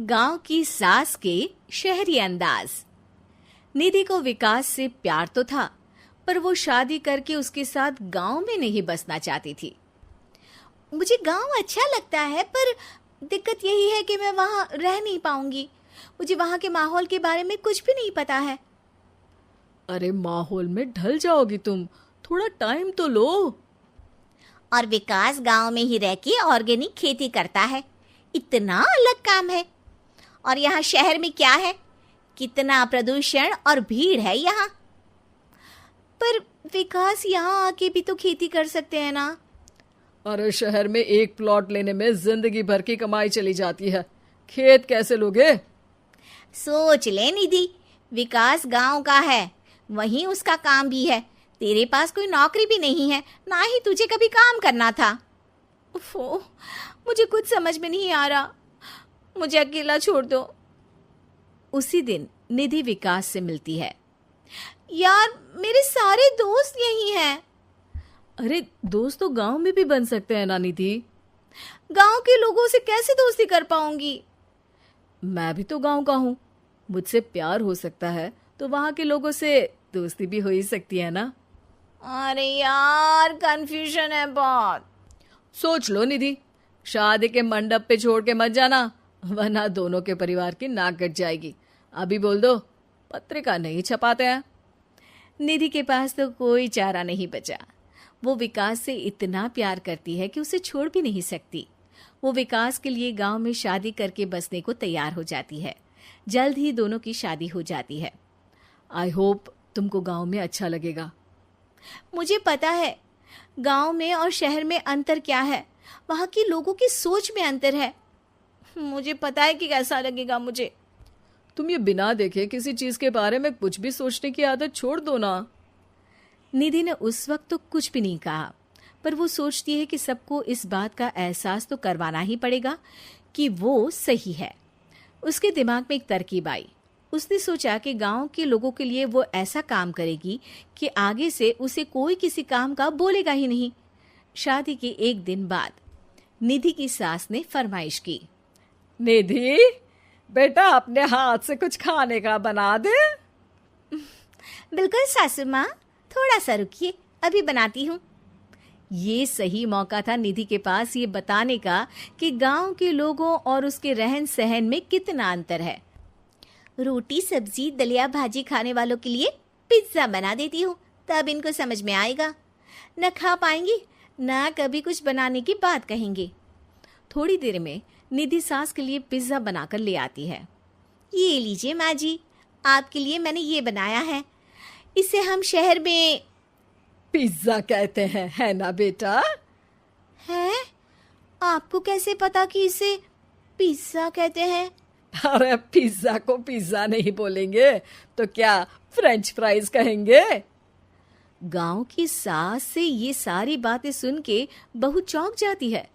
गांव की सास के शहरी अंदाज। निधि को विकास से प्यार तो था, पर वो शादी करके उसके साथ गांव में नहीं बसना चाहती थी। मुझे गांव अच्छा लगता है, पर दिक्कत यही है कि मैं वहां रह नहीं पाऊंगी। मुझे वहां के माहौल के बारे में कुछ भी नहीं पता है। अरे माहौल में ढल जाओगी तुम, थोड़ा टाइम तो लो। और विकास गांव में ही रह के ऑर्गेनिक खेती करता है, इतना अलग काम है। और यहाँ शहर में क्या है, कितना प्रदूषण और भीड़ है यहाँ। पर विकास यहाँ आके भी तो खेती कर सकते हैं ना। अरे शहर में एक प्लॉट लेने में जिंदगी भर की कमाई चली जाती है, खेत कैसे लोगे? सोच ले निधि, विकास गांव का है, वहीं उसका काम भी है। तेरे पास कोई नौकरी भी नहीं है, ना ही तुझे कभी काम करना था। उफ़ो, मुझे कुछ समझ में नहीं आ रहा, मुझे अकेला छोड़ दो। उसी दिन निधि विकास से मिलती है। यार, मेरे सारे दोस्त यही हैं। अरे दोस्त तो गांव में भी बन सकते हैं ना निधि। गांव के लोगों से कैसे दोस्ती कर पाऊंगी? मैं भी तो गांव का हूँ, मुझसे प्यार हो सकता है तो वहां के लोगों से दोस्ती भी हो ही सकती है ना। अरे यार, कंफ्यूजन है बहुत। सोच लो निधि, शादी के मंडप पे छोड़ के मत जाना, वरना दोनों के परिवार की नाक कट जाएगी। अभी बोल दो, पत्रिका नहीं छपाते हैं। निधि के पास तो कोई चारा नहीं बचा। वो विकास से इतना प्यार करती है कि उसे छोड़ भी नहीं सकती। वो विकास के लिए गांव में शादी करके बसने को तैयार हो जाती है। जल्द ही दोनों की शादी हो जाती है। आई होप तुमको गांव में अच्छा लगेगा। मुझे पता है गांव में और शहर में अंतर क्या है, वहां के लोगों की सोच में अंतर है। मुझे पता है कि कैसा लगेगा मुझे। तुम ये बिना देखे किसी चीज के बारे में कुछ भी सोचने की आदत छोड़ दो ना। निधि ने उस वक्त तो कुछ भी नहीं कहा, पर वो सोचती है कि सबको इस बात का एहसास तो करवाना ही पड़ेगा कि वो सही है। उसके दिमाग में एक तरकीब आई। उसने सोचा कि गांव के लोगों के लिए वो ऐसा काम करेगी कि आगे से उसे कोई किसी काम का बोलेगा ही नहीं। शादी के एक दिन बाद निधि की सास ने फरमाइश की। निधि बेटा, अपने हाथ से कुछ खाने का बना दे। बिल्कुल सासू माँ, थोड़ा सा रुकिए, अभी बनाती हूँ। ये सही मौका था निधि के पास ये बताने का कि गांव के लोगों और उसके रहन सहन में कितना अंतर है। रोटी सब्जी दलिया भाजी खाने वालों के लिए पिज्जा बना देती हूँ, तब इनको समझ में आएगा। न खा पाएंगी, न कभी कुछ बनाने की बात कहेंगे। थोड़ी देर में निधि सास के लिए पिज्जा बनाकर ले आती है। ये लीजिए माँ जी, आपके लिए मैंने ये बनाया है। इसे हम शहर में पिज्जा कहते हैं, है ना बेटा? है? आपको कैसे पता कि इसे पिज्जा कहते हैं? अरे पिज्जा को पिज्जा नहीं बोलेंगे तो क्या फ्रेंच फ्राइज कहेंगे? गांव की सास से ये सारी बातें सुन के बहू चौंक जाती है,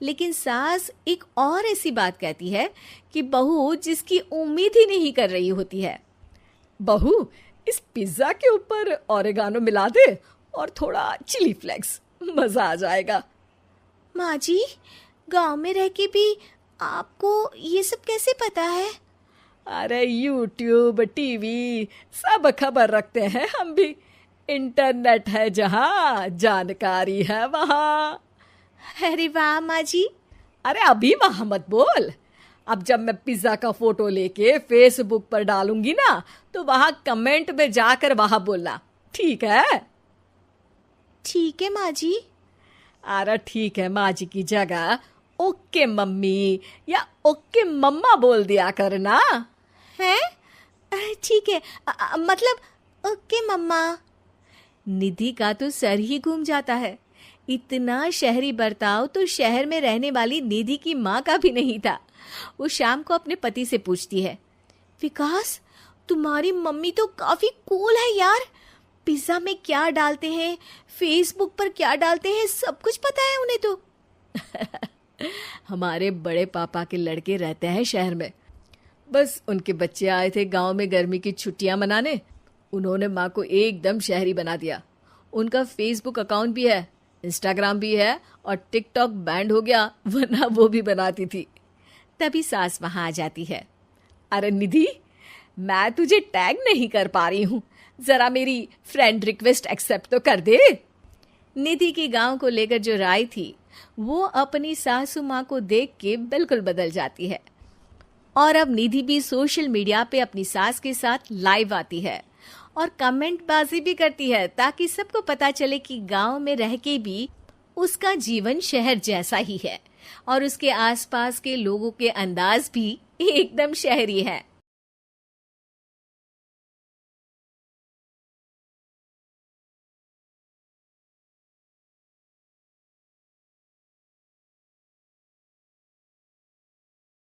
लेकिन सास एक और ऐसी बात कहती है कि बहू जिसकी उम्मीद ही नहीं कर रही होती है। बहू, इस पिज्जा के ऊपर ओरेगानो मिला दे और थोड़ा चिली फ्लेक्स, मजा आ जाएगा। माँ जी, गांव में रह के भी आपको ये सब कैसे पता है? अरे यूट्यूब टीवी सब खबर रखते हैं हम भी। इंटरनेट है जहाँ, जानकारी है वहाँ। अरे वाह माँ जी। अरे अभी वहाँ मत बोल। अब जब मैं पिज्जा का फोटो लेके फेसबुक पर डालूंगी ना, तो वहाँ कमेंट में जाकर वहाँ बोलना, ठीक है? ठीक है माँ जी। अरे ठीक है माँ जी की जगह ओके मम्मी या ओके मम्मा बोल दिया करना। है? ठीक है, मतलब ओके मम्मा। निधि का तो सर ही घूम जाता है। इतना शहरी बर्ताव तो शहर में रहने वाली निधि की माँ का भी नहीं था। वो शाम को अपने पति से पूछती है, विकास, तुम्हारी मम्मी तो काफी कूल है यार। पिज्जा में क्या डालते हैं, फेसबुक पर क्या डालते हैं, सब कुछ पता है उन्हें तो। हमारे बड़े पापा के लड़के रहते हैं शहर में, बस उनके बच्चे आए थे गांव में गर्मी की छुट्टियां मनाने। उन्होंने माँ को एकदम शहरी बना दिया। उनका फेसबुक अकाउंट भी है, इंस्टाग्राम भी है और टिकटॉक बैंड हो गया, वरना वो भी बनाती थी। तभी सास वहां आ जाती है। अरे निधि, मैं तुझे टैग नहीं कर पा रही हूँ, जरा मेरी फ्रेंड रिक्वेस्ट एक्सेप्ट तो कर दे। निधि की गांव को लेकर जो राय थी वो अपनी सासू माँ को देख के बिल्कुल बदल जाती है। और अब निधि भी सोशल मीडिया पे अपनी सास के साथ लाइव आती है और कमेंट बाजी भी करती है, ताकि सबको पता चले कि गांव में रह के भी उसका जीवन शहर जैसा ही है और उसके आसपास के लोगों के अंदाज भी एकदम शहरी है।